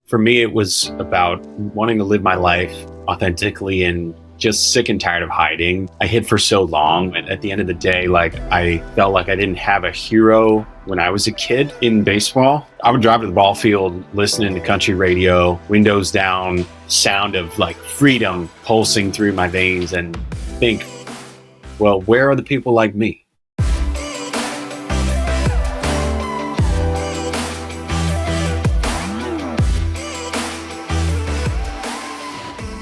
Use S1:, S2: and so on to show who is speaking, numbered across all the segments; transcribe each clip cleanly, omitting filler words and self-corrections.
S1: For me, it was about wanting to live my life authentically and just sick and tired of hiding. I hid for so long. And at the end of the day, I felt like I didn't have a hero when I was a kid in baseball. I would drive to the ball field, listening to country radio, windows down, sound of freedom pulsing through my veins, and think, well, where are the people like me?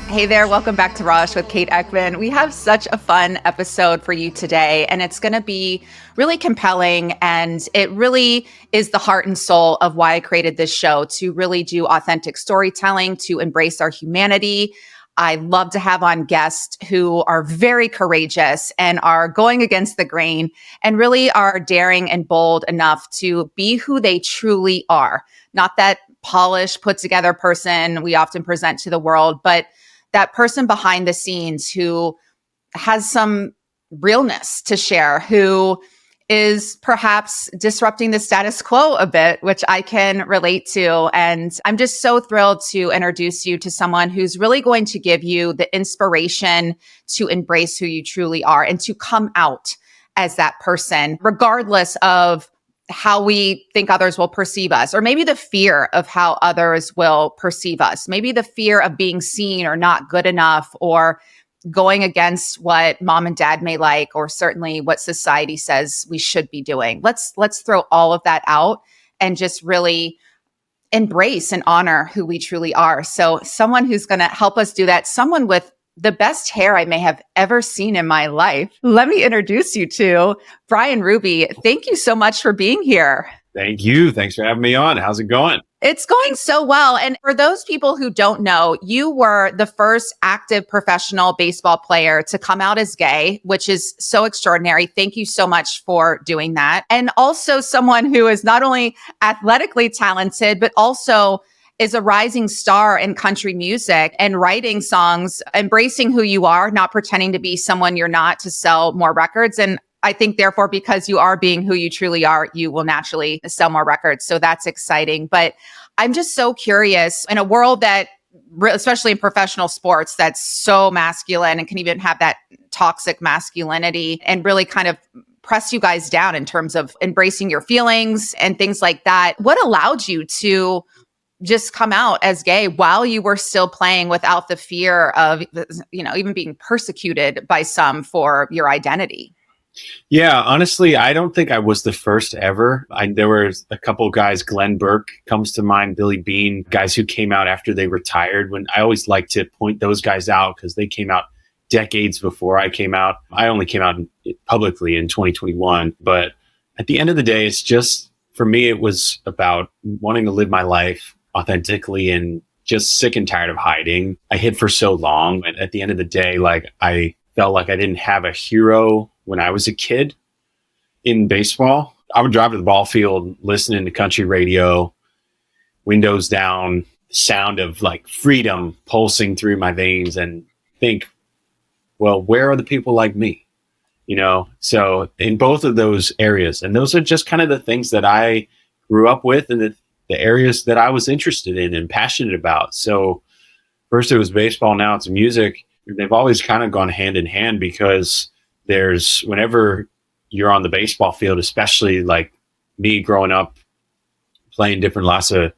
S2: Hey there, welcome back to Rawish with Kate Eckman. We have such a fun episode for you today, and it's going to be really compelling, and it really is the heart and soul of why I created this show, to really do authentic storytelling, to embrace our humanity. I love to have on guests who are very courageous and are going against the grain and really are daring and bold enough to be who they truly are. Not that polished, put together person we often present to the world, but that person behind the scenes who has some realness to share, who is perhaps disrupting the status quo a bit, which I can relate to. And I'm just so thrilled to introduce you to someone who's really going to give you the inspiration to embrace who you truly are and to come out as that person, regardless of how we think others will perceive us, or maybe the fear of how others will perceive us, maybe the fear of being seen or not good enough, or going against what mom and dad may like, or certainly what society says we should be doing. Let's throw all of that out and just really embrace and honor who we truly are. So someone who's going to help us do that, someone with the best hair I may have ever seen in my life. Let me introduce you to Bryan Ruby. Thank you so much for being here.
S1: Thank you. Thanks for having me on. How's it going?
S2: It's going so well. And for those people who don't know, you were the first active professional baseball player to come out as gay, which is so extraordinary. Thank you so much for doing that. And also someone who is not only athletically talented, but also is a rising star in country music and writing songs, embracing who you are, not pretending to be someone you're not to sell more records. And I think therefore, because you are being who you truly are, you will naturally sell more records. So that's exciting. But I'm just so curious, in a world that, especially in professional sports, that's so masculine and can even have that toxic masculinity and really kind of press you guys down in terms of embracing your feelings and things like that. What allowed you to just come out as gay while you were still playing without the fear of, even being persecuted by some for your identity?
S1: Yeah, honestly, I don't think I was the first ever. There were a couple of guys, Glenn Burke comes to mind, Billy Bean, guys who came out after they retired. When I always like to point those guys out because they came out decades before I came out. I only came out publicly in 2021. But at the end of the day, it's just, for me, it was about wanting to live my life authentically and just sick and tired of hiding. I hid for so long. And at the end of the day, I felt like I didn't have a hero when I was a kid in baseball. I would drive to the ball field, listening to country radio, windows down, sound of freedom pulsing through my veins, and think, well, where are the people like me? So in both of those areas, and those are just kind of the things that I grew up with and the areas that I was interested in and passionate about. So first it was baseball, now it's music. They've always kind of gone hand in hand, because whenever you're on the baseball field, especially like me growing up, playing lots of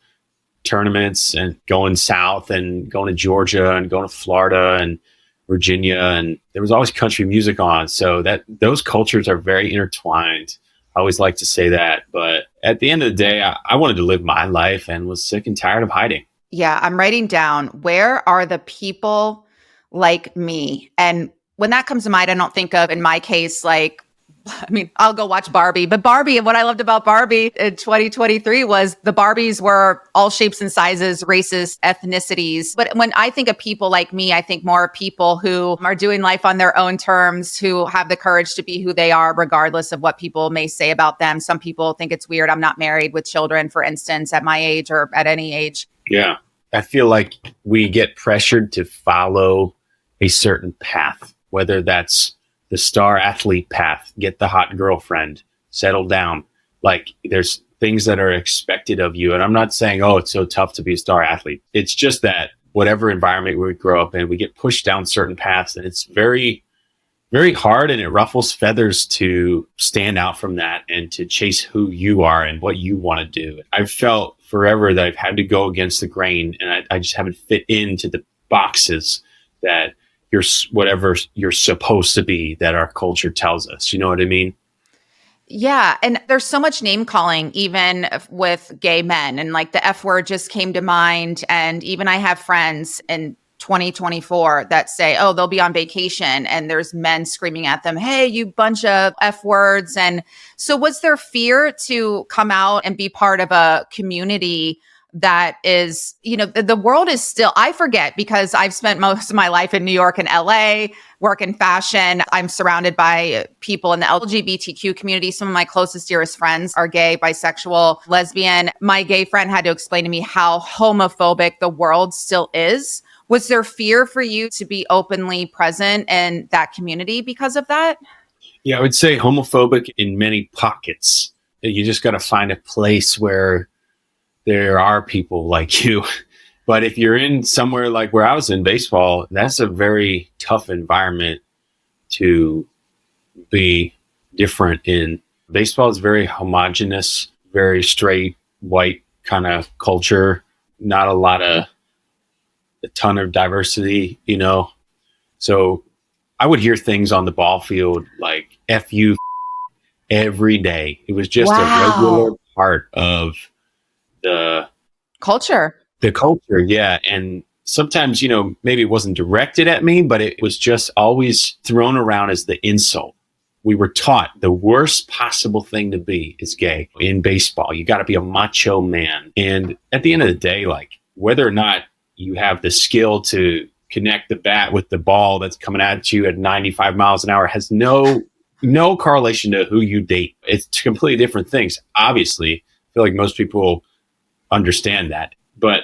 S1: tournaments and going south and going to Georgia and going to Florida and Virginia, and there was always country music on. So those cultures are very intertwined. I always like to say that. But at the end of the day, I wanted to live my life and was sick and tired of hiding.
S2: Yeah, I'm writing down, where are the people like me? And when that comes to mind, I don't think of, in my case, I'll go watch Barbie. But Barbie, and what I loved about Barbie in 2023 was the Barbies were all shapes and sizes, races, ethnicities. But when I think of people like me, I think more people who are doing life on their own terms, who have the courage to be who they are, regardless of what people may say about them. Some people think it's weird I'm not married with children, for instance, at my age or at any age.
S1: Yeah. I feel like we get pressured to follow a certain path, whether that's the star athlete path, get the hot girlfriend, settle down. There's things that are expected of you. And I'm not saying, oh, it's so tough to be a star athlete. It's just that whatever environment we grow up in, we get pushed down certain paths, and it's very, very hard, and it ruffles feathers to stand out from that and to chase who you are and what you want to do. I've felt forever that I've had to go against the grain, and I just haven't fit into the boxes that you're whatever you're supposed to be that our culture tells us. You know what I mean?
S2: Yeah. And there's so much name calling, even with gay men. And like the F word just came to mind. And even I have friends in 2024 that say, oh, they'll be on vacation and there's men screaming at them, hey, you bunch of F words. And so was there fear to come out and be part of a community that is, the world is still, I forget because I've spent most of my life in New York and LA, work in fashion. I'm surrounded by people in the LGBTQ community. Some of my closest, dearest friends are gay, bisexual, lesbian. My gay friend had to explain to me how homophobic the world still is. Was there fear for you to be openly present in that community because of that?
S1: Yeah, I would say homophobic in many pockets. You just got to find a place where there are people like you. But if you're in somewhere like where I was in baseball, that's a very tough environment to be different in. Baseball is very homogenous, very straight, white kind of culture, not a ton of diversity, So I would hear things on the ball field like F you every day. It was just a regular part of the
S2: culture.
S1: Yeah. And sometimes, maybe it wasn't directed at me, but it was just always thrown around as the insult. We were taught the worst possible thing to be is gay in baseball. You got to be a macho man. And at the end of the day, like whether or not you have the skill to connect the bat with the ball that's coming at you at 95 miles an hour has no correlation to who you date. It's completely different things. Obviously, I feel like most people understand that, but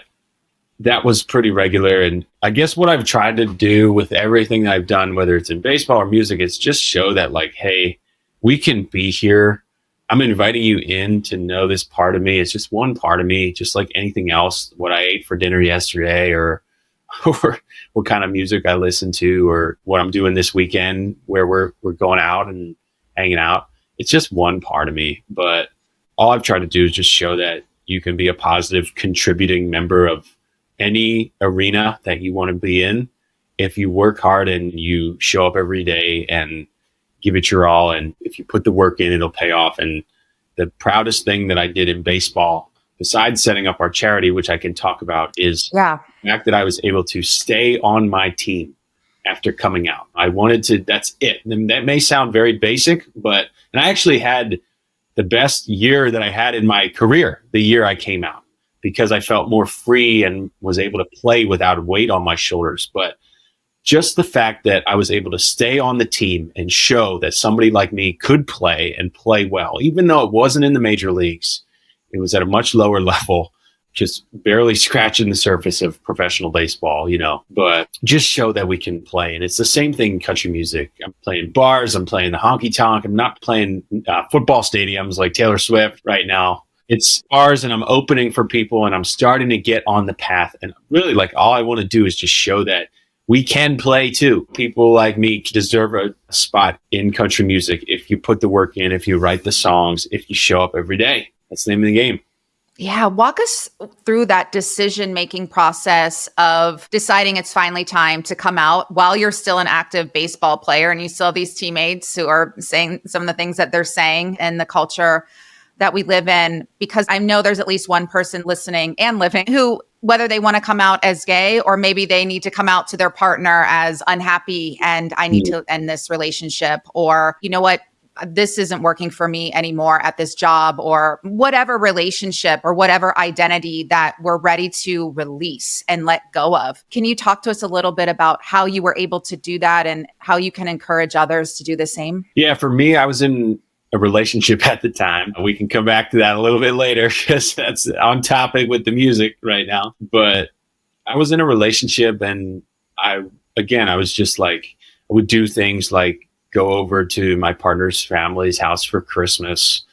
S1: that was pretty regular. And I guess what I've tried to do with everything that I've done, whether it's in baseball or music, is just show that like, hey, we can be here. I'm inviting you in to know this part of me. It's just one part of me, just like anything else, what I ate for dinner yesterday or what kind of music I listen to or what I'm doing this weekend where we're going out and hanging out. It's just one part of me. But all I've tried to do is just show that you can be a positive contributing member of any arena that you want to be in if you work hard and you show up every day and give it your all. And if you put the work in, it'll pay off. And the proudest thing that I did in baseball, besides setting up our charity, which I can talk about, is the fact that I was able to stay on my team after coming out. I wanted to, that's it. And that may sound very basic, and I actually had the best year that I had in my career, the year I came out, because I felt more free and was able to play without a weight on my shoulders. But just the fact that I was able to stay on the team and show that somebody like me could play and play well, even though it wasn't in the major leagues, it was at a much lower level, just barely scratching the surface of professional baseball, but just show that we can play. And it's the same thing in country music. I'm playing bars, I'm playing the honky tonk. I'm not playing football stadiums like Taylor Swift right now. It's bars, and I'm opening for people, and I'm starting to get on the path. And really, like, all I want to do is just show that we can play too. People like me deserve a spot in country music if you put the work in, if you write the songs, if you show up every day. That's the name of the game.
S2: Yeah. Walk us through that decision-making process of deciding it's finally time to come out while you're still an active baseball player and you still have these teammates who are saying some of the things that they're saying in the culture that we live in. Because I know there's at least one person listening and living who, whether they want to come out as gay or maybe they need to come out to their partner as unhappy and I need to end this relationship, or, you know what, this isn't working for me anymore at this job, or whatever relationship or whatever identity that we're ready to release and let go of. Can you talk to us a little bit about how you were able to do that and how you can encourage others to do the same?
S1: Yeah, for me, I was in a relationship at the time. We can come back to that a little bit later because that's on topic with the music right now. But I was in a relationship, and I was just like, I would do things like go over to my partner's family's house for Christmas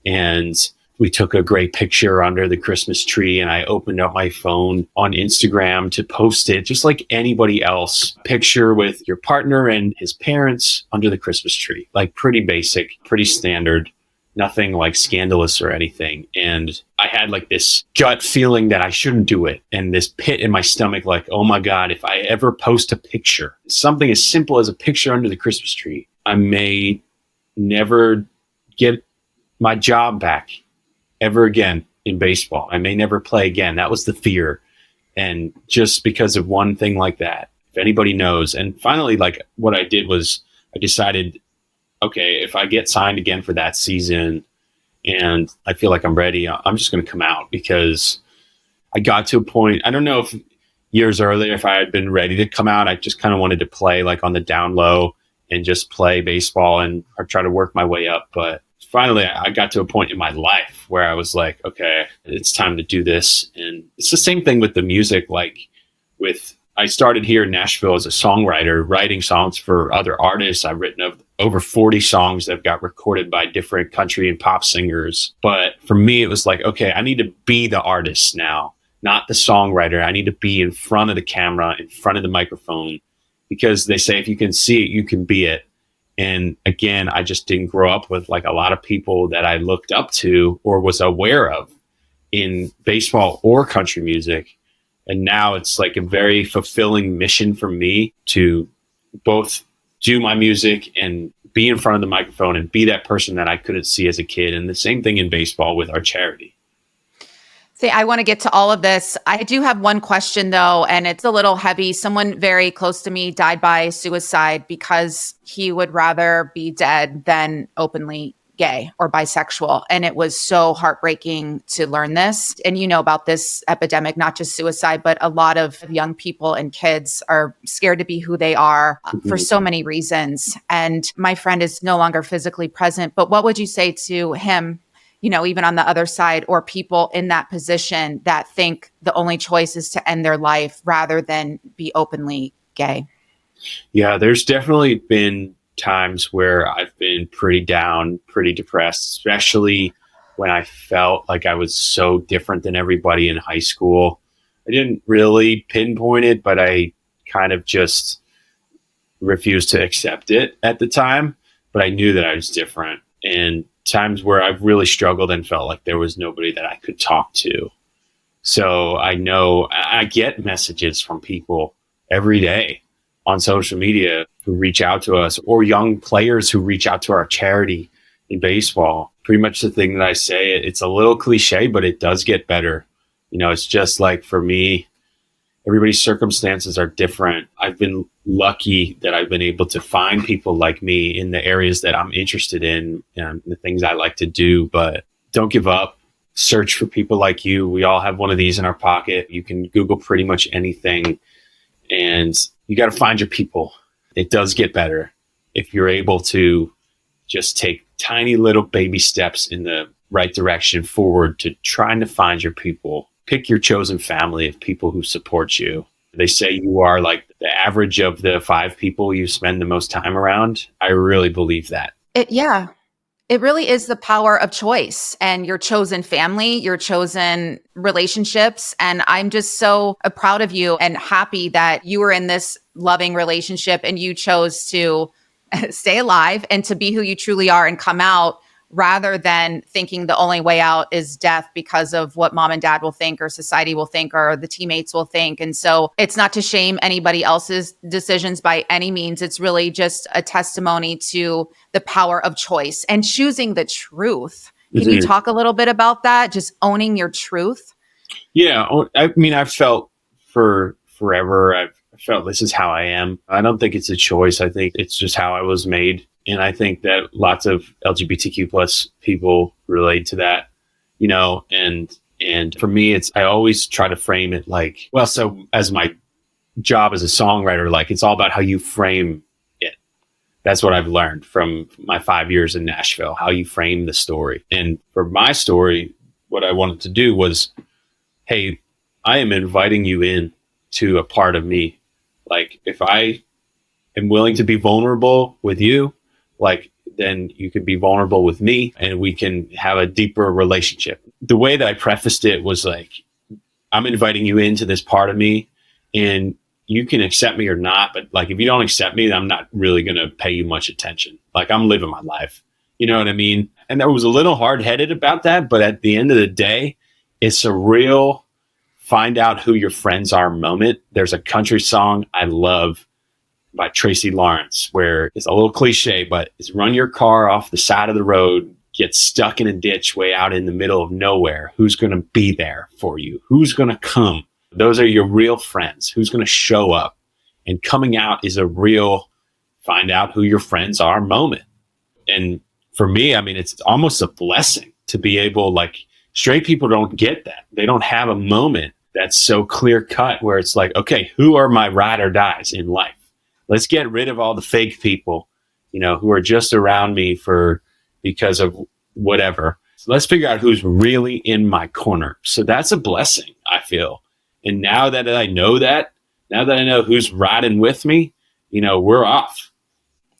S1: and we took a great picture under the Christmas tree, and I opened up my phone on Instagram to post it just like anybody else. Picture with your partner and his parents under the Christmas tree. Like pretty basic, pretty standard, nothing like scandalous or anything. And I had like this gut feeling that I shouldn't do it, and this pit in my stomach like, oh my God, if I ever post a picture, something as simple as a picture under the Christmas tree, I may never get my job back ever again in baseball. I may never play again. That was the fear. And just because of one thing like that, if anybody knows. And finally, like what I did was I decided, okay, if I get signed again for that season and I feel like I'm ready, I'm just going to come out, because I got to a point, I don't know if years earlier, if I had been ready to come out, I just kind of wanted to play like on the down low and just play baseball and or try to work my way up. But finally, I got to a point in my life where I was like, okay, it's time to do this. And it's the same thing with the music. Like I started here in Nashville as a songwriter, writing songs for other artists. I've written over 40 songs that have got recorded by different country and pop singers. But for me, it was like, okay, I need to be the artist now, not the songwriter. I need to be in front of the camera, in front of the microphone, because they say if you can see it, you can be it. And again, I just didn't grow up with like a lot of people that I looked up to or was aware of in baseball or country music. And now it's like a very fulfilling mission for me to both do my music and be in front of the microphone and be that person that I couldn't see as a kid. And the same thing in baseball with our charity.
S2: See, I want to get to all of this. I do have one question though, and it's a little heavy. Someone very close to me died by suicide because he would rather be dead than openly gay or bisexual. And it was so heartbreaking to learn this. And you know about this epidemic, not just suicide, but a lot of young people and kids are scared to be who they are for so many reasons. And my friend is no longer physically present, but what would you say to him, you know, even on the other side, or people in that position that think the only choice is to end their life rather than be openly gay?
S1: Yeah, there's definitely been times where I've been pretty down, pretty depressed, especially when I felt like I was so different than everybody in high school. I didn't really pinpoint it, but I kind of just refused to accept it at the time. But I knew that I was different. And times where I've really struggled and felt like there was nobody that I could talk to. So I know I get messages from people every day on social media who reach out to us, or young players who reach out to our charity in baseball. Pretty much the thing that I say, it's a little cliche, but it does get better. You know, it's just like for me, everybody's circumstances are different. I've been lucky that I've been able to find people like me in the areas that I'm interested in and the things I like to do. But don't give up. Search for people like you. We all have one of these in our pocket. You can Google pretty much anything, and you got to find your people. It does get better if you're able to just take tiny little baby steps in the right direction forward to trying to find your people. Pick your chosen family of people who support you. They say you are like the average of the 5 people you spend the most time around. I really believe that.
S2: It really is the power of choice and your chosen family, your chosen relationships. And I'm just so proud of you and happy that you were in this loving relationship and you chose to stay alive and to be who you truly are and come out, rather than thinking the only way out is death because of what mom and dad will think or society will think or the teammates will think. And so it's not to shame anybody else's decisions by any means. It's really just a testimony to the power of choice and choosing the truth. Can you talk a little bit about that? Just owning your truth?
S1: Yeah. I mean, I've felt for forever, I've felt this is how I am. I don't think it's a choice. I think it's just how I was made. And I think that lots of LGBTQ plus people relate to that, you know, and for me, I always try to frame it like, well, so as my job as a songwriter, like it's all about how you frame it. That's what I've learned from my 5 years in Nashville, how you frame the story. And for my story, what I wanted to do was, hey, I am inviting you in to a part of me. Like if I am willing to be vulnerable with you, like then you can be vulnerable with me and we can have a deeper relationship. The way that I prefaced it was like, I'm inviting you into this part of me and you can accept me or not. But like, if you don't accept me, then I'm not really going to pay you much attention. Like, I'm living my life. You know what I mean? And I was a little hard-headed about that. But at the end of the day, it's a real find out who your friends are moment. There's a country song I love by Tracy Lawrence, where it's a little cliche, but it's run your car off the side of the road, get stuck in a ditch way out in the middle of nowhere. Who's going to be there for you? Who's going to come? Those are your real friends. Who's going to show up? And coming out is a real find out who your friends are moment. And for me, I mean, it's almost a blessing to be able, like, straight people don't get that. They don't have a moment that's so clear cut where it's like, okay, who are my ride or dies in life? Let's get rid of all the fake people, you know, who are just around me because of whatever. So let's figure out who's really in my corner. So that's a blessing, I feel. And now that I know that, now that I know who's riding with me, you know, we're off.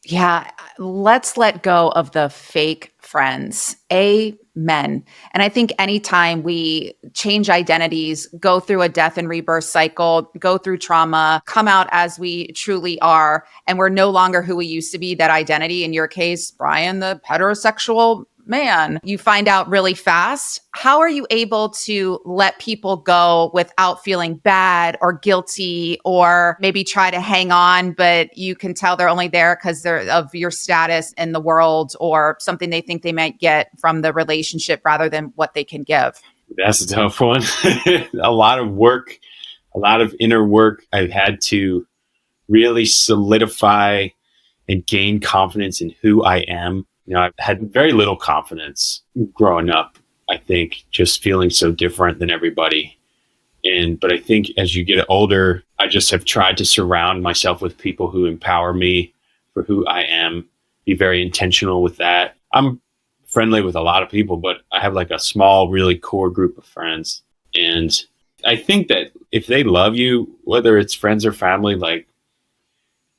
S2: Yeah, let's let go of the fake friends. Amen. And I think anytime we change identities, go through a death and rebirth cycle, go through trauma, come out as we truly are, and we're no longer who we used to be, that identity, in your case, Bryan, the heterosexual man, you find out really fast. How are you able to let people go without feeling bad or guilty, or maybe try to hang on, but you can tell they're only there because they're of your status in the world or something they think they might get from the relationship rather than what they can give?
S1: That's a tough one. A lot of work, a lot of inner work. I've had to really solidify and gain confidence in who I am. You know, I've had very little confidence growing up, I think, just feeling so different than everybody. But I think as you get older, I just have tried to surround myself with people who empower me for who I am, be very intentional with that. I'm friendly with a lot of people, but I have like a small, really core group of friends. And I think that if they love you, whether it's friends or family, like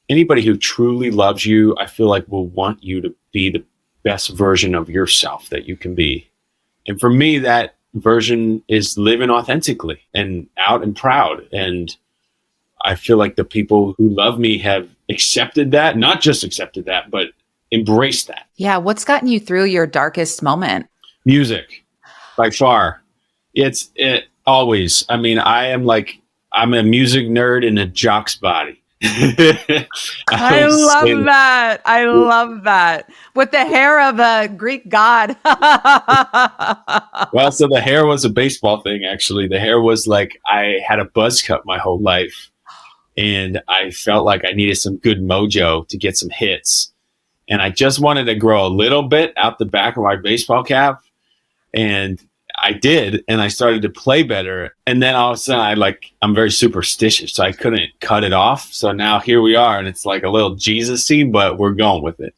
S1: anybody who truly loves you, I feel like will want you to be the best version of yourself that you can be. And for me, that version is living authentically and out and proud. And I feel like the people who love me have accepted that, not just accepted that, but embraced that.
S2: Yeah. What's gotten you through your darkest moment?
S1: Music, by far. It always. I mean, I'm a music nerd in a jock's body.
S2: I love that. I love that. With the hair of a Greek god.
S1: Well, so the hair was a baseball thing, actually. The hair was like, I had a buzz cut my whole life. And I felt like I needed some good mojo to get some hits. And I just wanted to grow a little bit out the back of my baseball cap. And I did, and I started to play better. And then all of a sudden, I'm very superstitious, so I couldn't cut it off. So now here we are, and it's like a little Jesus-y, but we're going with it.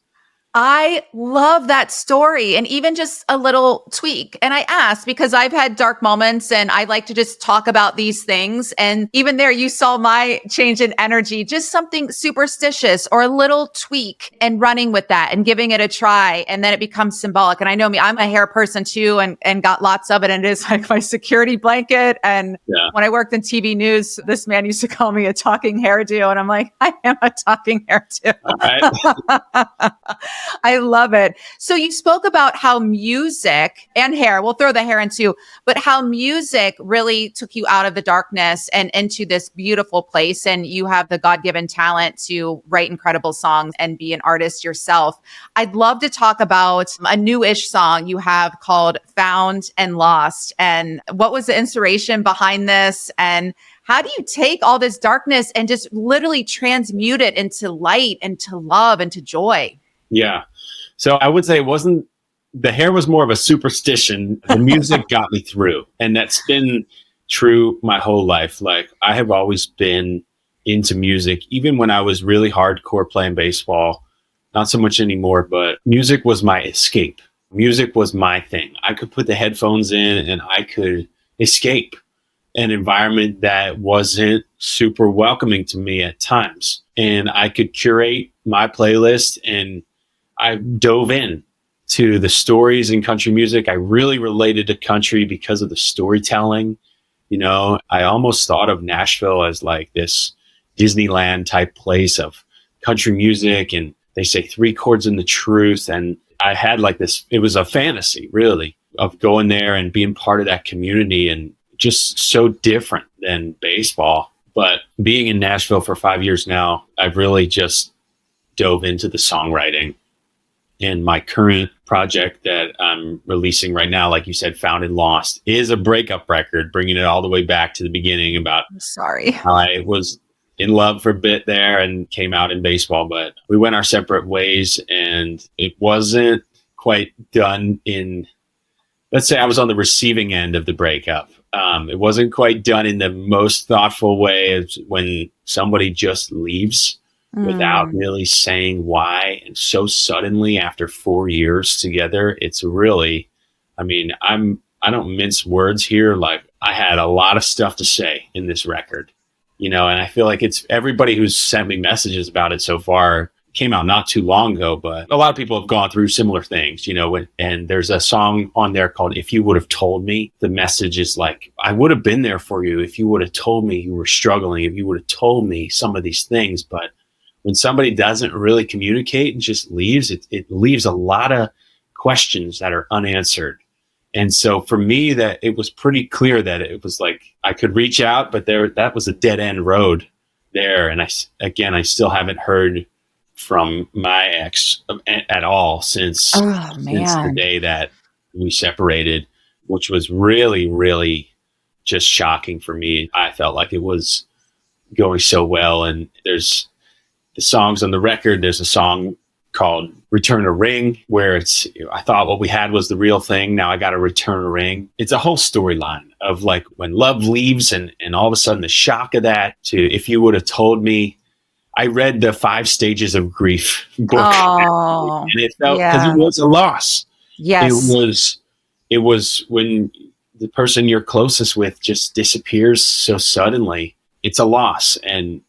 S2: I love that story, and even just a little tweak. And I asked because I've had dark moments and I like to just talk about these things. And even there, you saw my change in energy, just something superstitious or a little tweak, and running with that and giving it a try. And then it becomes symbolic. And I know me, I'm a hair person too, and got lots of it. And it is like my security blanket. And when I worked in TV news, this man used to call me a talking hairdo. And I'm like, I am a talking hairdo.
S1: All right.
S2: I love it. So you spoke about how music and hair, we'll throw the hair in too, but how music really took you out of the darkness and into this beautiful place. And you have the God-given talent to write incredible songs and be an artist yourself. I'd love to talk about a new-ish song you have called Found and Lost. And what was the inspiration behind this? And how do you take all this darkness and just literally transmute it into light and to love and to joy?
S1: Yeah. So I would say the hair was more of a superstition. The music got me through. And that's been true my whole life. Like, I have always been into music, even when I was really hardcore playing baseball. Not so much anymore, but music was my escape. Music was my thing. I could put the headphones in and I could escape an environment that wasn't super welcoming to me at times. And I could curate my playlist, and I dove in to the stories in country music. I really related to country because of the storytelling. I almost thought of Nashville as like this Disneyland type place of country music, and they say three chords in the truth. And I had like this, it was a fantasy really of going there and being part of that community, and just so different than baseball. But being in Nashville for 5 years now, I've really just dove into the songwriting. And my current project that I'm releasing right now, like you said, Found and Lost, is a breakup record, bringing it all the way back to the beginning about how I was in love for a bit there and came out in baseball, but we went our separate ways, and it wasn't quite done in, let's say I was on the receiving end of the breakup. It wasn't quite done in the most thoughtful way as when somebody just leaves without really saying why, and so suddenly after 4 years together. It's really, I don't mince words here. Like, I had a lot of stuff to say in this record, and I feel like it's everybody who's sent me messages about it so far came out not too long ago, but a lot of people have gone through similar things, and there's a song on there called If You Would Have Told Me. The message is like, I would have been there for you if you would have told me you were struggling, if you would have told me some of these things. But when somebody doesn't really communicate and just leaves, it leaves a lot of questions that are unanswered. And so for me, that it was pretty clear that it was like I could reach out, but that was a dead end road there. And I still haven't heard from my ex at all since the day that we separated, which was really, really just shocking for me. I felt like it was going so well. And there's the songs on the record. There's a song called Return a Ring, where I thought what we had was the real thing. Now I got to return a ring. It's a whole storyline of like when love leaves and all of a sudden the shock of that, to If You Would Have Told Me. I read the 5 Stages of Grief book, and it felt, because it was a loss.
S2: Yes.
S1: It was when the person you're closest with just disappears so suddenly. It's a loss. And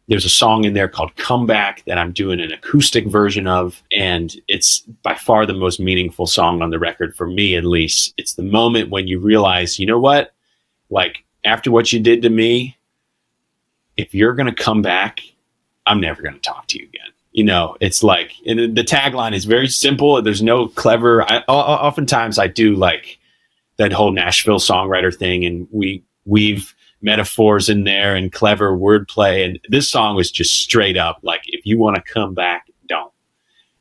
S1: there's a song in there called Comeback that I'm doing an acoustic version of, and it's by far the most meaningful song on the record, for me at least. It's the moment when you realize, you know what? Like, after what you did to me, if you're going to come back, I'm never going to talk to you again. It's like, and the tagline is very simple. There's no clever, oftentimes I do like that whole Nashville songwriter thing, and we weave metaphors in there and clever wordplay. And this song was just straight up like, if you want to come back, don't.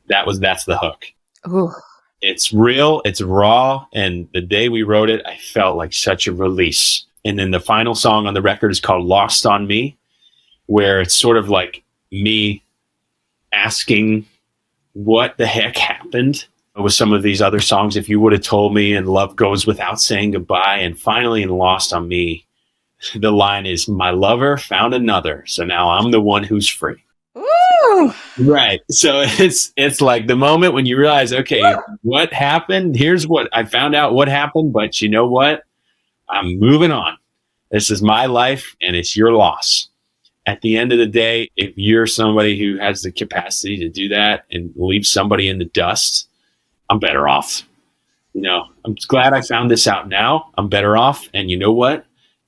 S1: That's the hook.
S2: Ooh.
S1: It's real, it's raw. And the day we wrote it, I felt like such a release. And then the final song on the record is called Lost on Me, where it's sort of like me asking what the heck happened with some of these other songs. If You Would Have Told Me, and Love Goes Without Saying Goodbye. And finally in Lost on Me, the line is, my lover found another, so now I'm the one who's free.
S2: Ooh.
S1: Right. So it's like the moment when you realize, okay, what happened? Here's what I found out what happened, but you know what? I'm moving on. This is my life, and it's your loss. At the end of the day, if you're somebody who has the capacity to do that and leave somebody in the dust, I'm better off. I'm glad I found this out now. I'm better off. And you know what?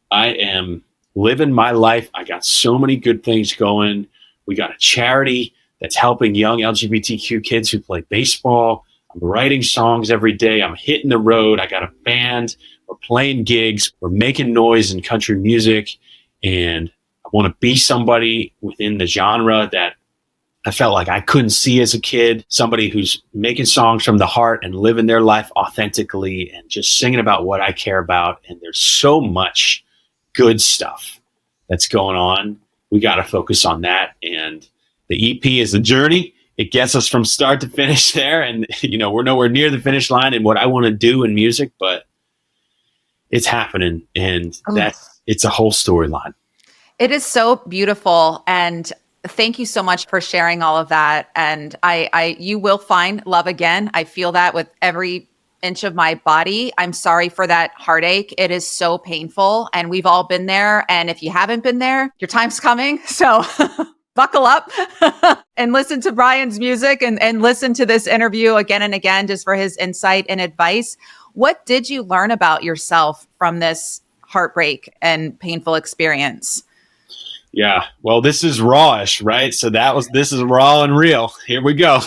S1: I am living my life. I got so many good things going. We got a charity that's helping young LGBTQ kids who play baseball. I'm writing songs every day. I'm hitting the road. I got a band. We're playing gigs. We're making noise in country music. And I want to be somebody within the genre that I felt like I couldn't see as a kid. Somebody who's making songs from the heart and living their life authentically and just singing about what I care about. And there's so much good stuff that's going on. We got to focus on that. And the EP is a journey. It gets us from start to finish there. And, we're nowhere near the finish line in what I want to do in music, but it's happening. And it's a whole storyline.
S2: It is so beautiful. And thank you so much for sharing all of that. And you will find love again. I feel that with every inch of my body. I'm sorry for that heartache. It is so painful, and we've all been there. And if you haven't been there, your time's coming. So buckle up. and listen to Bryan's music and listen to this interview again and again just for his insight and advice. What did you learn about yourself from this heartbreak and painful experience?
S1: Yeah. Well, this is rawish, right? So this is raw and real. Here we go.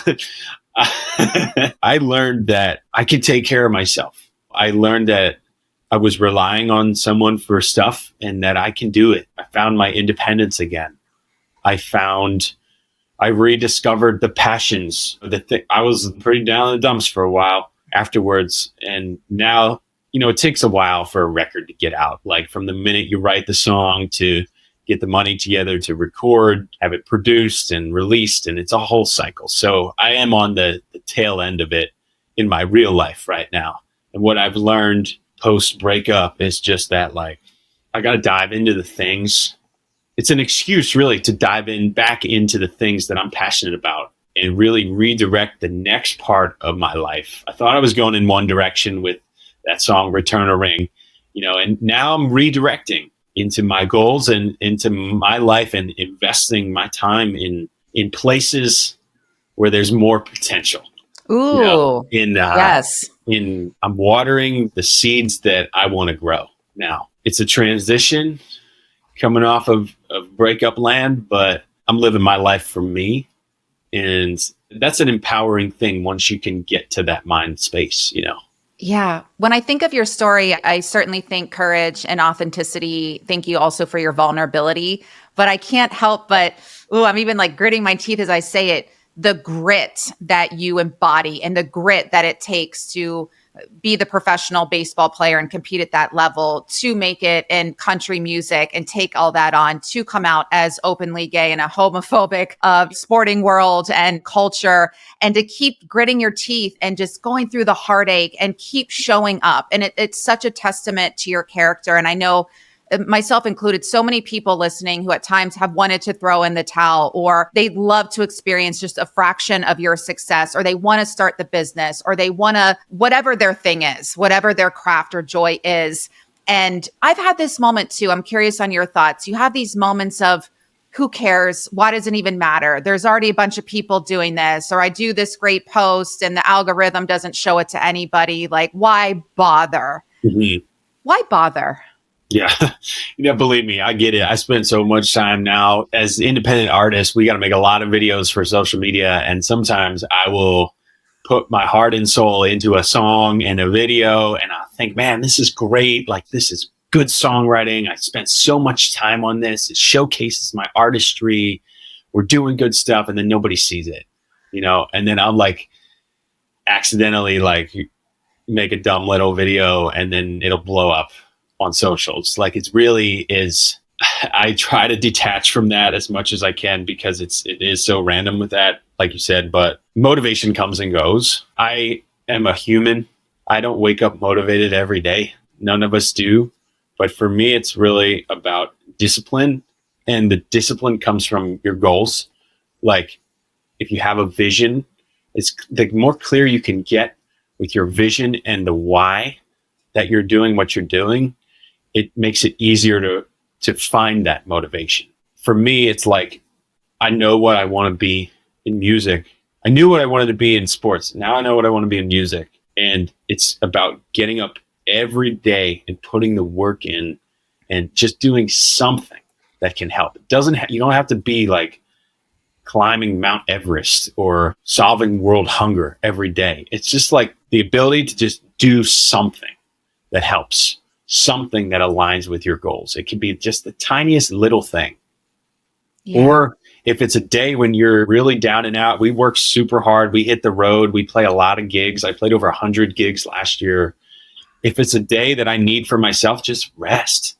S1: I learned that I could take care of myself. I learned that I was relying on someone for stuff and that I can do it. I found my independence again. I rediscovered the passions. I was pretty down in the dumps for a while afterwards. And now, it takes a while for a record to get out. Like from the minute you write the song to get the money together to record, have it produced and released, and it's a whole cycle. So I am on the tail end of it in my real life right now. And what I've learned post breakup is just that, like, I got to dive into the things. It's an excuse really to dive back into the things that I'm passionate about and really redirect the next part of my life. I thought I was going in one direction with that song, Return a Ring, and now I'm redirecting into my goals and into my life and investing my time in places where there's more potential.
S2: Ooh, yes.
S1: I'm watering the seeds that I want to grow now. It's a transition coming off of breakup land, but I'm living my life for me. And that's an empowering thing once you can get to that mind space,
S2: Yeah. When I think of your story, I certainly think courage and authenticity. Thank you also for your vulnerability. But I can't help but, I'm even like gritting my teeth as I say it. The grit that you embody and the grit that it takes to be the professional baseball player and compete at that level, to make it in country music and take all that on, to come out as openly gay in a homophobic sporting world and culture, and to keep gritting your teeth and just going through the heartache and keep showing up. And it's such a testament to your character. And I know, myself included, so many people listening who at times have wanted to throw in the towel, or they'd love to experience just a fraction of your success, or they want to start the business, or they want to, whatever their thing is, whatever their craft or joy is. And I've had this moment too. I'm curious on your thoughts. You have these moments of, who cares? Why does it even matter? There's already a bunch of people doing this, or I do this great post and the algorithm doesn't show it to anybody. Like, why bother?
S1: Mm-hmm.
S2: Why bother?
S1: Yeah. Believe me, I get it. I spend so much time now as independent artists. We got to make a lot of videos for social media. And sometimes I will put my heart and soul into a song and a video. And I think, man, this is great. Like, this is good songwriting. I spent so much time on this. It showcases my artistry. We're doing good stuff. And then nobody sees it, and then I'm like accidentally like make a dumb little video and then it'll blow up on socials. Like, it really is. I try to detach from that as much as I can because it is so random with that, like you said, but motivation comes and goes. I am a human. I don't wake up motivated every day. None of us do. But for me, it's really about discipline, and the discipline comes from your goals. Like, if you have a vision, it's the more clear you can get with your vision and the why that you're doing what you're doing, it makes it easier to find that motivation. For me, it's like, I know what I want to be in music. I knew what I wanted to be in sports. Now I know what I want to be in music. And it's about getting up every day and putting the work in and just doing something that can help. You don't have to be like climbing Mount Everest or solving world hunger every day. It's just like the ability to just do something that helps, something that aligns with your goals. It can be just the tiniest little thing. Yeah. Or if it's a day when you're really down and out, we work super hard. We hit the road. We play a lot of gigs. I played over 100 gigs last year. If it's a day that I need for myself, just rest.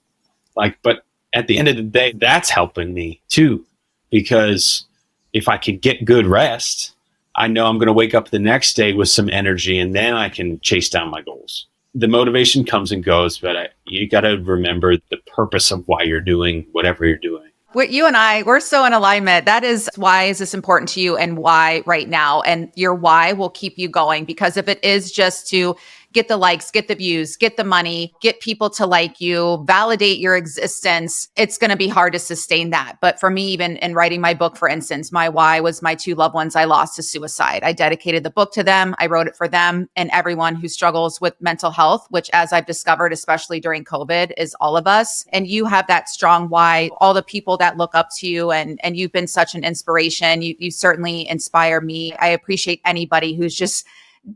S1: But at the end of the day, that's helping me too, because if I can get good rest, I know I'm going to wake up the next day with some energy, and then I can chase down my goals. The motivation comes and goes, but you got to remember the purpose of why you're doing whatever you're doing.
S2: You and I, we're so in alignment. That is, why is this important to you and why right now? And your why will keep you going, because if it is just to get the likes, get the views, get the money, get people to like you, validate your existence, it's going to be hard to sustain that. But for me, even in writing my book, for instance, my why was my 2 loved ones I lost to suicide. I dedicated the book to them. I wrote it for them and everyone who struggles with mental health, which, as I've discovered, especially during COVID, is all of us. And you have that strong why, all the people that look up to you, and you've been such an inspiration. You certainly inspire me. I appreciate anybody who's just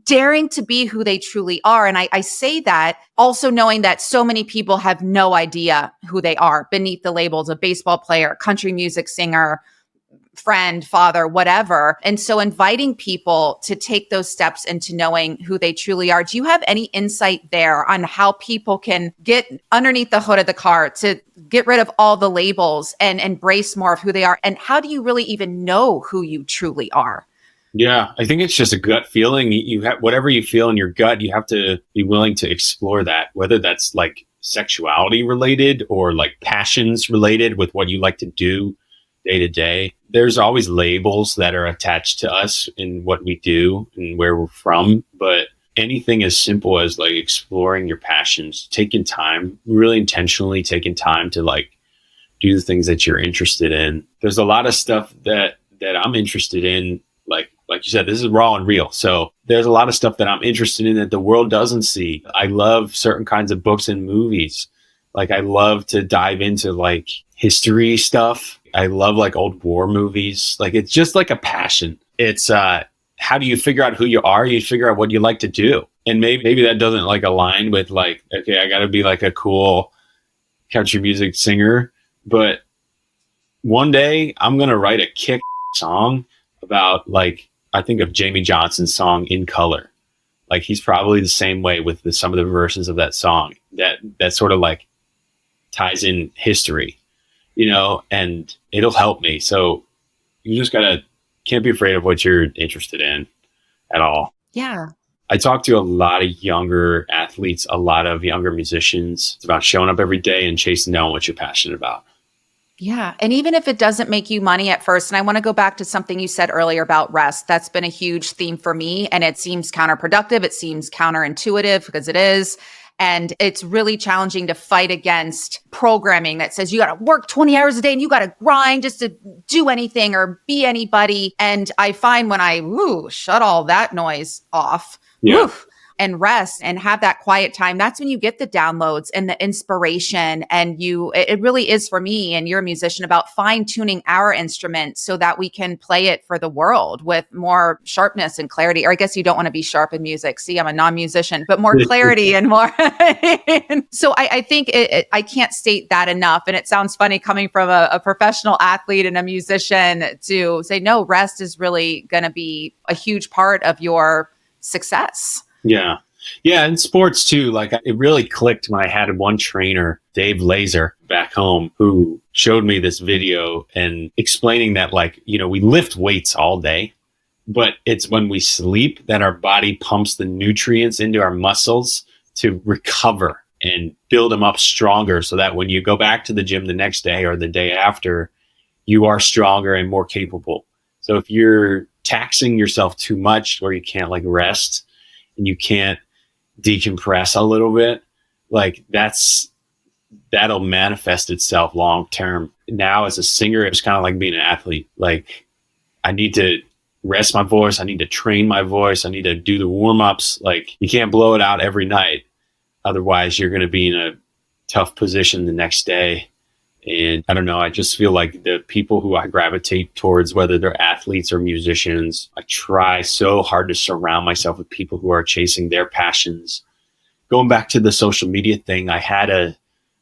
S2: daring to be who they truly are. And I say that also knowing that so many people have no idea who they are beneath the labels of baseball player, country music singer, friend, father, whatever. And so inviting people to take those steps into knowing who they truly are. Do you have any insight there on how people can get underneath the hood of the car to get rid of all the labels and embrace more of who they are? And how do you really even know who you truly are?
S1: Yeah, I think it's just a gut feeling. You have whatever you feel in your gut, you have to be willing to explore that, whether that's like sexuality related or like passions related with what you like to do day to day. There's always labels that are attached to us in what we do and where we're from, but anything as simple as like exploring your passions, taking time, really intentionally taking time to like do the things that you're interested in. There's a lot of stuff that I'm interested in, like you said, this is raw and real. So there's a lot of stuff that I'm interested in that the world doesn't see. I love certain kinds of books and movies. Like I love to dive into like history stuff. I love like old war movies. Like it's just like a passion. It's how do you figure out who you are? You figure out what you like to do. And maybe that doesn't like align with like, okay, I got to be like a cool country music singer. But one day I'm going to write a kick song about like, I think of Jamie Johnson's song In Color. Like he's probably the same way with some of the verses of that song that sort of like ties in history, you know, and it'll help me. So you just can't be afraid of what you're interested in at all.
S2: Yeah.
S1: I talk to a lot of younger athletes, a lot of younger musicians. It's about showing up every day and chasing down what you're passionate about.
S2: Yeah. And even if it doesn't make you money at first, and I want to go back to something you said earlier about rest, that's been a huge theme for me. And it seems counterproductive. It seems counterintuitive because it is. And it's really challenging to fight against programming that says you got to work 20 hours a day and you got to grind just to do anything or be anybody. And I find when I shut all that noise off, and rest and have that quiet time, that's when you get the downloads and the inspiration. And it really is, for me, and you're a musician, about fine tuning our instrument so that we can play it for the world with more sharpness and clarity. Or I guess you don't want to be sharp in music. See, I'm a non-musician, but more clarity and more. So I think I can't state that enough. And it sounds funny coming from a professional athlete and a musician to say, no, rest is really going to be a huge part of your success.
S1: Yeah. Yeah. And sports too. Like it really clicked when I had one trainer, Dave Laser, back home, who showed me this video and explaining that, like, you know, we lift weights all day, but it's when we sleep that our body pumps the nutrients into our muscles to recover and build them up stronger so that when you go back to the gym the next day or the day after, you are stronger and more capable. So if you're taxing yourself too much or you can't like rest, and you can't decompress a little bit, like that'll manifest itself long term. Now as a singer, it's kind of like being an athlete. Like I need to rest my voice. I need to train my voice. I need to do the warm-ups. Like you can't blow it out every night. Otherwise you're going to be in a tough position the next day. And I don't know, I just feel like the people who I gravitate towards, whether they're athletes or musicians, I try so hard to surround myself with people who are chasing their passions. Going back to the social media thing,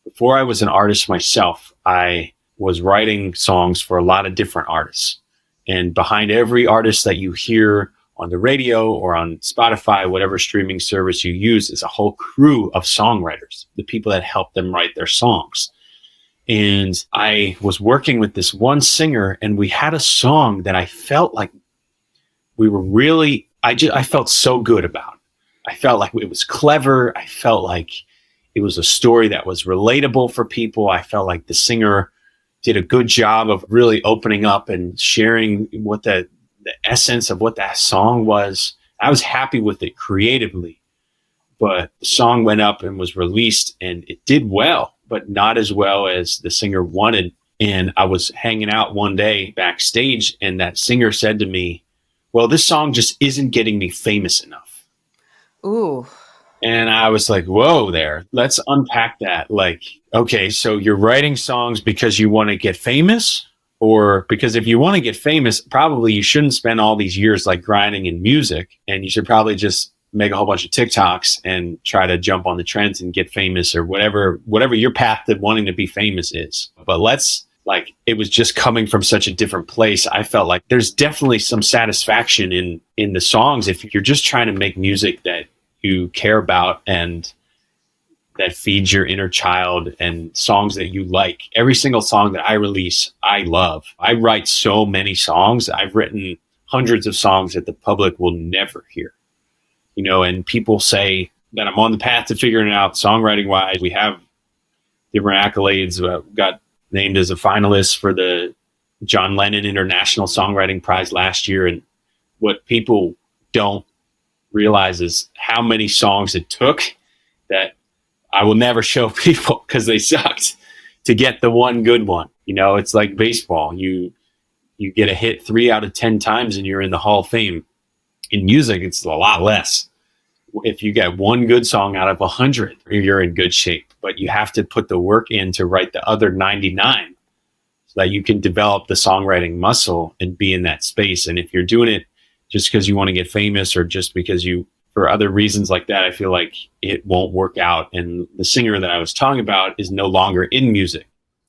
S1: before I was an artist myself, I was writing songs for a lot of different artists. And behind every artist that you hear on the radio or on Spotify, whatever streaming service you use, is a whole crew of songwriters, the people that help them write their songs. And I was working with this one singer, and we had a song that I felt like we were really, I felt so good about. I felt like it was clever. I felt like it was a story that was relatable for people. I felt like the singer did a good job of really opening up and sharing what the essence of what that song was. I was happy with it creatively. But the song went up and was released, and it did well, but not as well as the singer wanted. And I was hanging out one day backstage, and that singer said to me, well, this song just isn't getting me famous enough.
S2: Ooh.
S1: And I was like, whoa there. Let's unpack that. Like, okay, so you're writing songs because you want to get famous? Or because if you want to get famous, probably you shouldn't spend all these years like grinding in music, and you should probably just make a whole bunch of TikToks and try to jump on the trends and get famous, or whatever your path to wanting to be famous is. But it was just coming from such a different place. I felt like there's definitely some satisfaction in the songs if you're just trying to make music that you care about and that feeds your inner child, and songs that you like. Every single song that I release, I love. I write so many songs. I've written hundreds of songs that the public will never hear. And people say that I'm on the path to figuring it out songwriting wise. We have different accolades. Got named as a finalist for the John Lennon International Songwriting Prize last year. And what people don't realize is how many songs it took that I will never show people because they sucked to get the one good one. It's like baseball. You get a hit 3 out of 10 times and you're in the Hall of Fame. In music, it's a lot less. If you get one good song out of 100, you're in good shape. But you have to put the work in to write the other 99 so that you can develop the songwriting muscle and be in that space. And if you're doing it just because you want to get famous, or just because for other reasons like that, I feel like it won't work out. And the singer that I was talking about is no longer in music.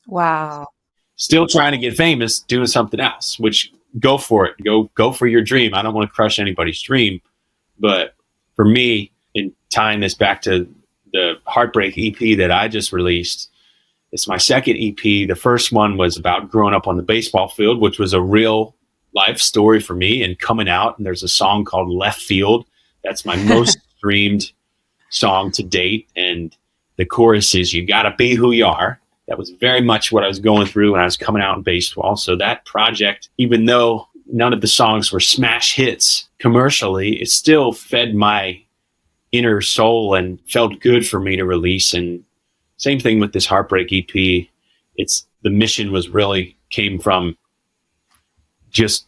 S2: Wow.
S1: Still trying to get famous, doing something else, which go for it. Go for your dream. I don't want to crush anybody's dream. But for me, in tying this back to the Heartbreak EP that I just released, it's my second EP. The first one was about growing up on the baseball field, which was a real life story for me, and coming out. And there's a song called Left Field. That's my most streamed song to date. And the chorus is, you gotta be who you are. That was very much what I was going through when I was coming out in baseball. So that project, even though none of the songs were smash hits commercially, it still fed my inner soul and felt good for me to release. And same thing with this Heartbreak EP. The mission came from just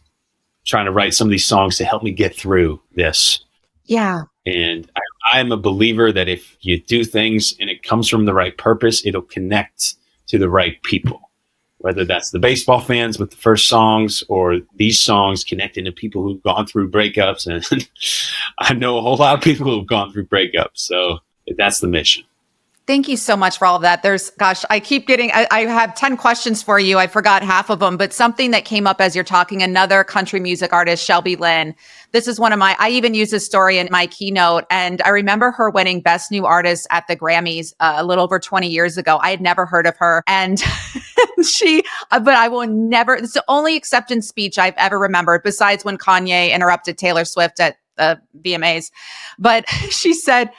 S1: trying to write some of these songs to help me get through this.
S2: Yeah.
S1: And I'm a believer that if you do things and it comes from the right purpose, it'll connect to the right people. Whether that's the baseball fans with the first songs, or these songs connecting to people who've gone through breakups. And I know a whole lot of people who've gone through breakups. So that's the mission.
S2: Thank you so much for all of that. I have 10 questions for you. I forgot half of them, but something that came up as you're talking, another country music artist, Shelby Lynn. This is I even use this story in my keynote. And I remember her winning Best New Artist at the Grammys a little over 20 years ago. I had never heard of her. And but I will never, it's the only acceptance speech I've ever remembered, besides when Kanye interrupted Taylor Swift at the VMAs. But she said,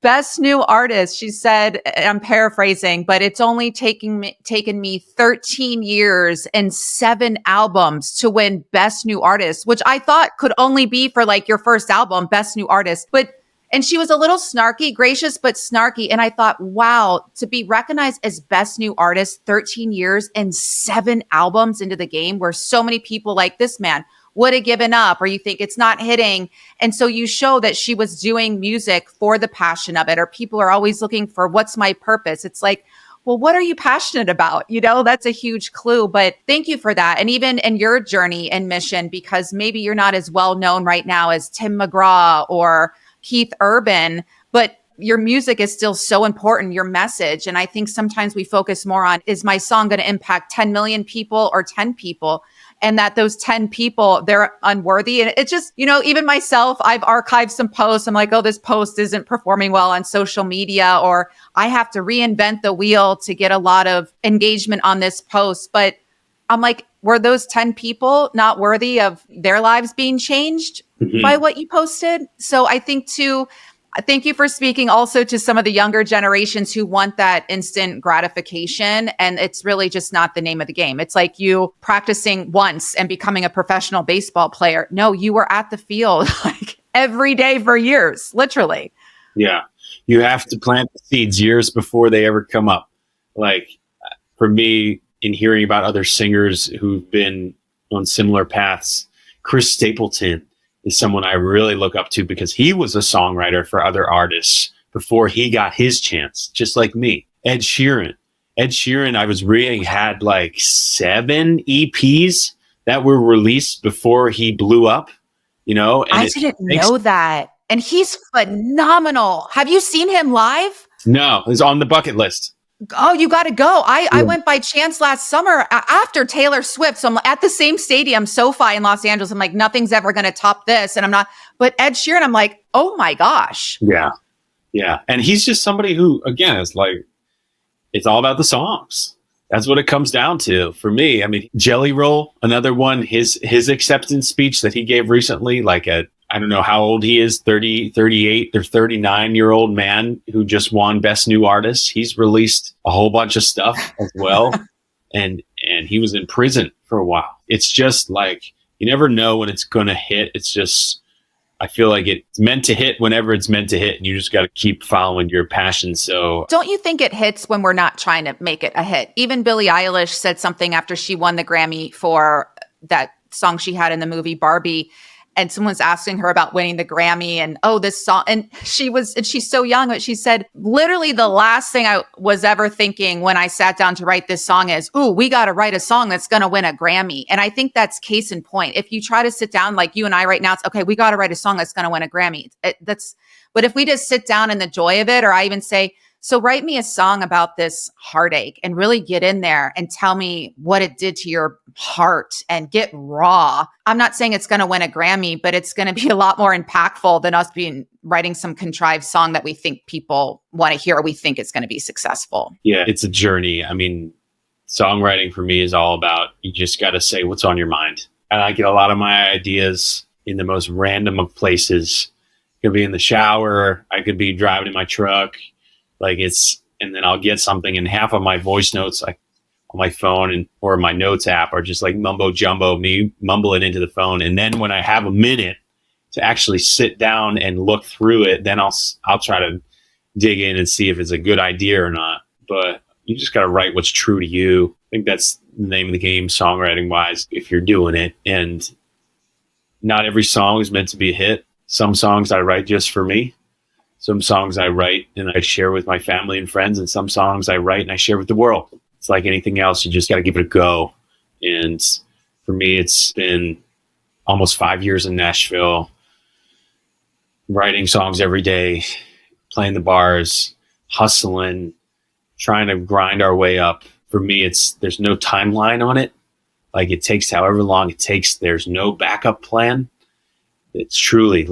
S2: Best New Artist, she said, I'm paraphrasing, but it's only taken me 13 years and 7 albums to win Best New Artist, which I thought could only be for like your first album, Best New Artist. And she was a little snarky, gracious, but snarky. And I thought, wow, to be recognized as Best New Artist 13 years and 7 albums into the game, where so many people like this man would have given up, or you think it's not hitting. And so you show that she was doing music for the passion of it, or people are always looking for what's my purpose. It's like, well, what are you passionate about? That's a huge clue. But thank you for that. And even in your journey and mission, because maybe you're not as well known right now as Tim McGraw or Keith Urban, but your music is still so important, your message. And I think sometimes we focus more on, is my song going to impact 10 million people or 10 people? And that those 10 people, they're unworthy. And it's just, even myself, I've archived some posts. I'm like, oh, this post isn't performing well on social media, or I have to reinvent the wheel to get a lot of engagement on this post. But I'm like, were those 10 people not worthy of their lives being changed by what you posted? So I think thank you for speaking also to some of the younger generations who want that instant gratification. And it's really just not the name of the game. It's like you practicing once and becoming a professional baseball player. No, you were at the field like every day for years, literally.
S1: Yeah. You have to plant the seeds years before they ever come up. Like for me, in hearing about other singers who've been on similar paths, Chris Stapleton is someone I really look up to because he was a songwriter for other artists before he got his chance, just like me. Ed Sheeran. I was reading, had like 7 EPs that were released before he blew up, And
S2: I didn't know that. And he's phenomenal. Have you seen him live?
S1: No, it's on the bucket list.
S2: Oh, you got to go. I went by chance last summer after Taylor Swift. So I'm at the same stadium, SoFi in Los Angeles. I'm like, nothing's ever going to top this. And I'm not, but Ed Sheeran, I'm like, oh my gosh.
S1: Yeah. Yeah. And he's just somebody who, again, is like, it's all about the songs. That's what it comes down to for me. I mean, Jelly Roll, another one, his acceptance speech that he gave recently, like I don't know how old he is, 30, 38 or 39-year-old man who just won Best New Artist. He's released a whole bunch of stuff as well. and he was in prison for a while. It's just like, you never know when it's going to hit. It's just, I feel like it's meant to hit whenever it's meant to hit, and you just got to keep following your passion. So
S2: don't you think it hits when we're not trying to make it a hit? Even Billie Eilish said something after she won the Grammy for that song she had in the movie Barbie. And someone's asking her about winning the Grammy and, this song. And she's so young, but she said, literally the last thing I was ever thinking when I sat down to write this song is, we got to write a song that's going to win a Grammy. And I think that's case in point. If you try to sit down like you and I right now, it's okay, we got to write a song that's going to win a Grammy. But if we just sit down in the joy of it, or I even say, so write me a song about this heartache and really get in there and tell me what it did to your heart and get raw. I'm not saying it's going to win a Grammy, but it's going to be a lot more impactful than us writing some contrived song that we think people want to hear or we think it's going to be successful.
S1: Yeah, it's a journey. I mean, songwriting for me is all about, you just got to say what's on your mind. And I get a lot of my ideas in the most random of places. It could be in the shower. I could be driving in my truck. And then I'll get something, and half of my voice notes, like on my phone or my notes app, are just like mumbo jumbo, me mumbling into the phone. And then when I have a minute to actually sit down and look through it, then I'll try to dig in and see if it's a good idea or not. But you just got to write what's true to you. I think that's the name of the game, songwriting wise, if you're doing it. And not every song is meant to be a hit. Some songs I write just for me. Some songs I write and I share with my family and friends, and some songs I write and I share with the world. It's like anything else. You just got to give it a go. And for me, it's been almost 5 years in Nashville, writing songs every day, playing the bars, hustling, trying to grind our way up. For me, there's no timeline on it. Like, it takes however long it takes. There's no backup plan. It's truly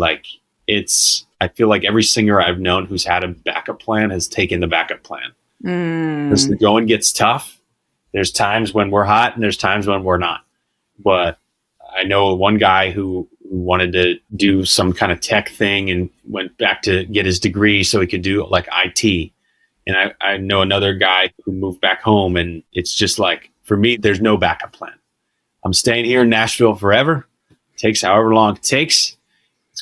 S1: I feel like every singer I've known who's had a backup plan has taken the backup plan. Because the going gets tough. There's times when we're hot and there's times when we're not. But I know one guy who wanted to do some kind of tech thing and went back to get his degree so he could do like IT. And I know another guy who moved back home, and it's just like, for me, there's no backup plan. I'm staying here in Nashville forever. It takes however long it takes.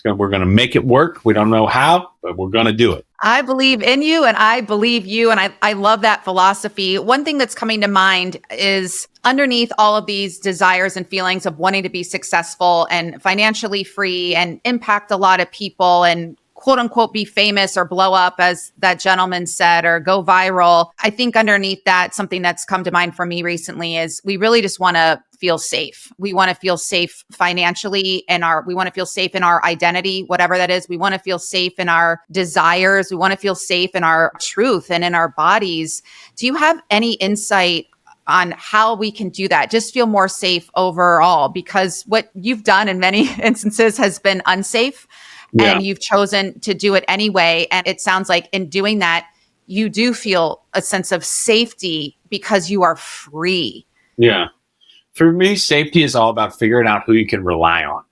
S1: We're going to make it work. We don't know how, but we're going to do it.
S2: I believe in you and I believe you. And I love that philosophy. One thing that's coming to mind is underneath all of these desires and feelings of wanting to be successful and financially free and impact a lot of people and quote unquote be famous or blow up, as that gentleman said, or go viral. I think underneath that, something that's come to mind for me recently is we really just want to feel safe. We want to feel safe financially, and we want to feel safe in our identity, whatever that is. We want to feel safe in our desires. We want to feel safe in our truth and in our bodies. Do you have any insight on how we can do that? Just feel more safe overall, because what you've done in many instances has been unsafe. Yeah. And you've chosen to do it anyway. And it sounds like in doing that, you do feel a sense of safety because you are free.
S1: Yeah. For me, safety is all about figuring out who you can rely on.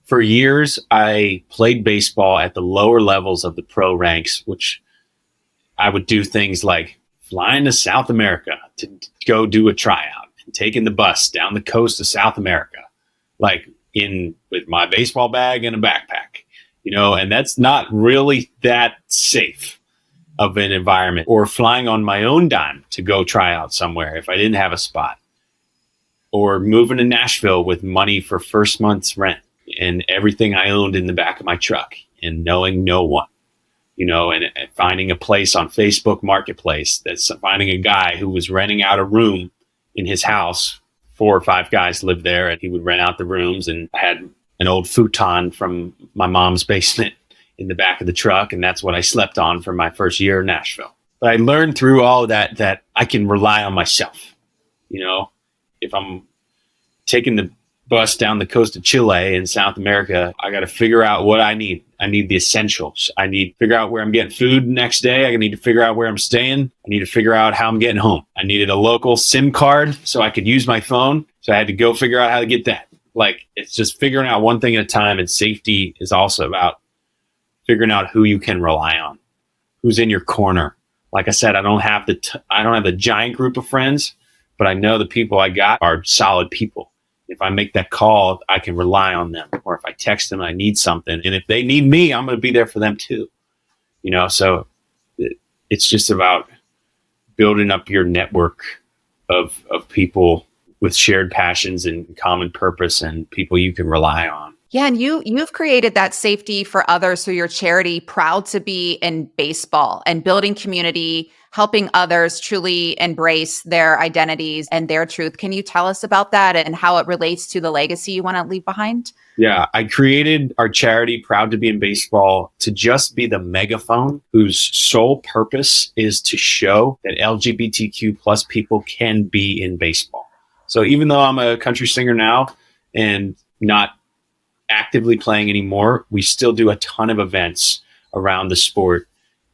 S1: For years, I played baseball at the lower levels of the pro ranks, which I would do things like flying to South America to go do a tryout and taking the bus down the coast of South America, with my baseball bag and a backpack. And that's not really that safe. of an environment, or flying on my own dime to go try out somewhere if I didn't have a spot, or moving to Nashville with money for first month's rent and everything I owned in the back of my truck and knowing no one, and finding a place on Facebook Marketplace that's finding a guy who was renting out a room in his house. 4 or 5 guys lived there, and he would rent out the rooms, and I had an old futon from my mom's basement in the back of the truck, and that's what I slept on for my first year in Nashville. But I learned through all of that I can rely on myself. If I'm taking the bus down the coast of Chile in South America, I got to figure out what I need. I need the essentials. I need to figure out where I'm getting food the next day. I need to figure out where I'm staying. I need to figure out how I'm getting home. I needed a local SIM card so I could use my phone. So I had to go figure out how to get that. It's just figuring out one thing at a time. And safety is also about figuring out who you can rely on, who's in your corner. Like I said, I don't have the giant group of friends, but I know the people I got are solid people. If I make that call, I can rely on them. Or if I text them, I need something. And if they need me, I'm going to be there for them too. So it's just about building up your network of people with shared passions and common purpose and people you can rely on.
S2: Yeah, and you've created that safety for others through your charity, Proud to Be in Baseball, and building community, helping others truly embrace their identities and their truth. Can you tell us about that and how it relates to the legacy you want to leave behind?
S1: Yeah, I created our charity, Proud to Be in Baseball, to just be the megaphone whose sole purpose is to show that LGBTQ plus people can be in baseball. So even though I'm a country singer now and not actively playing anymore, we still do a ton of events around the sport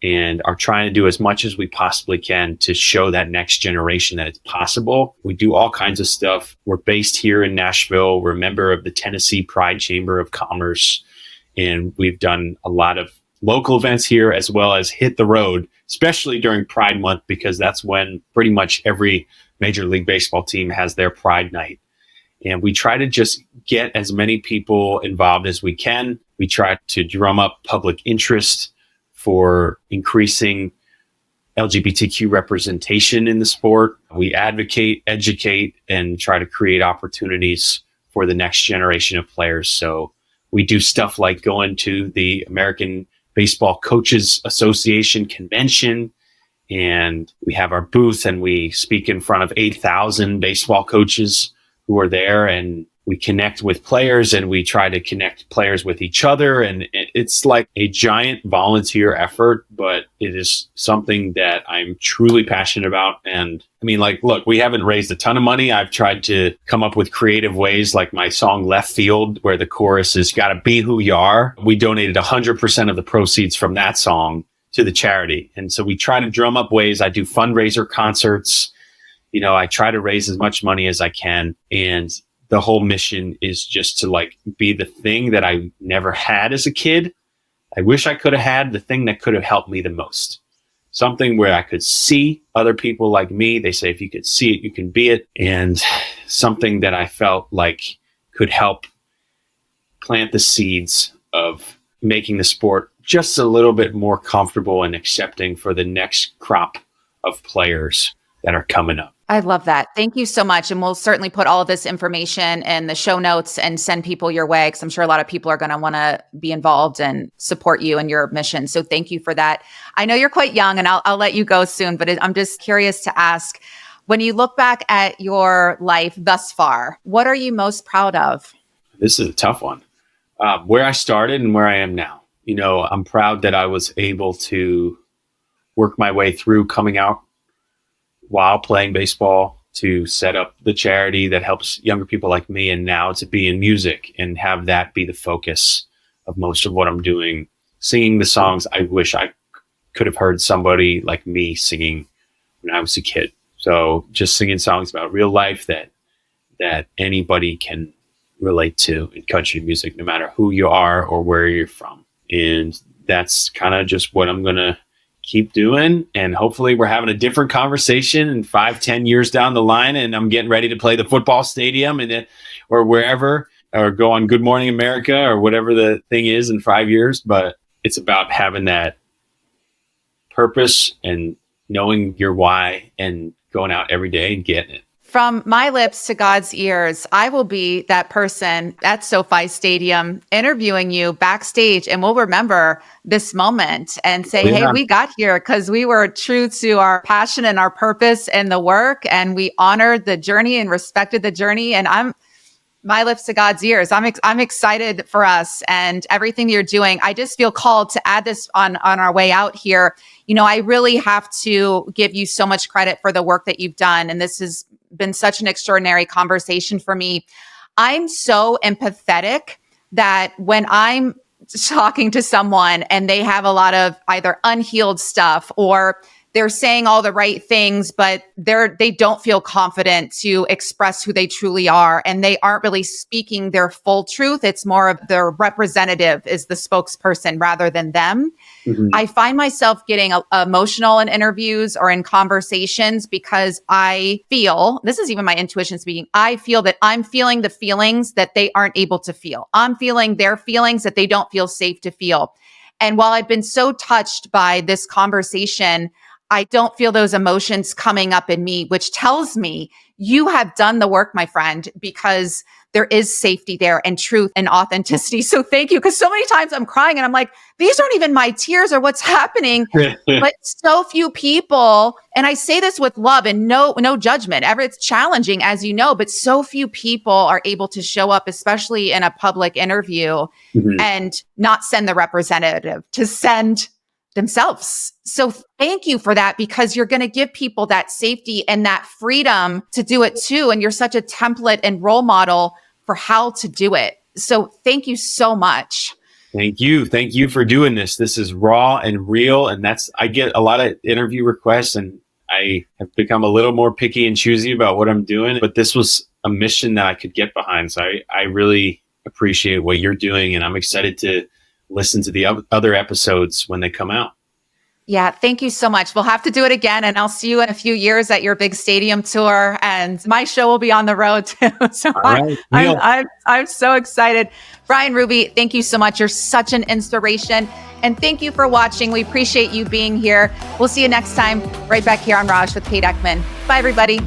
S1: and are trying to do as much as we possibly can to show that next generation that it's possible. We do all kinds of stuff. We're based here in Nashville. We're a member of the Tennessee Pride Chamber of Commerce, and we've done a lot of local events here as well as hit the road, especially during Pride Month, because that's when pretty much every Major League Baseball team has their Pride Night. And we try to just get as many people involved as we can. We try to drum up public interest for increasing LGBTQ representation in the sport. We advocate, educate, and try to create opportunities for the next generation of players. So we do stuff like going to the American Baseball Coaches Association convention, and we have our booth and we speak in front of 8,000 baseball coaches who are there, and we connect with players and we try to connect players with each other. And it's like a giant volunteer effort, but it is something that I'm truly passionate about. And I mean, look, we haven't raised a ton of money. I've tried to come up with creative ways, like my song Left Field, where the chorus is gotta be who you are. We donated 100% of the proceeds from that song to the charity. And so we try to drum up ways. I do fundraiser concerts. I try to raise as much money as I can. And the whole mission is just to be the thing that I never had as a kid. I wish I could have had the thing that could have helped me the most. Something where I could see other people like me. They say, if you could see it, you can be it. And something that I felt like could help plant the seeds of making the sport just a little bit more comfortable and accepting for the next crop of players that are coming up.
S2: I love that. Thank you so much. And we'll certainly put all of this information in the show notes and send people your way, because I'm sure a lot of people are going to want to be involved and support you and your mission. So thank you for that. I know you're quite young, and I'll let you go soon, but I'm just curious to ask, when you look back at your life thus far, what are you most proud of?
S1: This is a tough one. Where I started and where I am now. I'm proud that I was able to work my way through coming out while playing baseball, to set up the charity that helps younger people like me, and now to be in music and have that be the focus of most of what I'm doing. Singing the songs I wish I could have heard somebody like me singing when I was a kid. So just singing songs about real life that anybody can relate to in country music, no matter who you are or where you're from. And that's kind of just what I'm going to keep doing. And hopefully we're having a different conversation in 5-10 years down the line, and I'm getting ready to play the football stadium or wherever, or go on Good Morning America or whatever the thing is in 5 years. But it's about having that purpose and knowing your why and going out every day and getting it.
S2: From my lips to God's ears, I will be that person at SoFi Stadium interviewing you backstage, and we'll remember this moment and say, hey, we got here because we were true to our passion and our purpose and the work, and we honored the journey and respected the journey. And my lips to God's ears. I'm excited for us and everything you're doing. I just feel called to add this on our way out here. You know, I really have to give you so much credit for the work that you've done. And this has been such an extraordinary conversation for me. I'm so empathetic that when I'm talking to someone and they have a lot of either unhealed stuff or they're saying all the right things, but they don't feel confident to express who they truly are. And they aren't really speaking their full truth. It's more of their representative is the spokesperson rather than them. Mm-hmm. I find myself getting emotional in interviews or in conversations because I feel, this is even my intuition speaking, I feel that I'm feeling the feelings that they aren't able to feel. I'm feeling their feelings that they don't feel safe to feel. And while I've been so touched by this conversation, I don't feel those emotions coming up in me, which tells me you have done the work, my friend, because there is safety there and truth and authenticity. So thank you. Because so many times I'm crying and I'm like, these aren't even my tears or what's happening. But so few people, and I say this with love and no judgment, it's challenging, as you know, but so few people are able to show up, especially in a public interview, and not send the representative, to send themselves. So thank you for that, because you're going to give people that safety and that freedom to do it too. And you're such a template and role model for how to do it. So thank you so much.
S1: Thank you. Thank you for doing this. This is raw and real. And I get a lot of interview requests, and I have become a little more picky and choosy about what I'm doing, but this was a mission that I could get behind. So I really appreciate what you're doing, and I'm excited to listen to the other episodes when they come out.
S2: Yeah, thank you so much. We'll have to do it again, and I'll see you in a few years at your big stadium tour, and my show will be on the road too. So right. I'm so excited. Bryan Ruby, thank you so much. You're such an inspiration, and thank you for watching. We appreciate you being here. We'll see you next time right back here on Raj with Kate Eckman. Bye, everybody.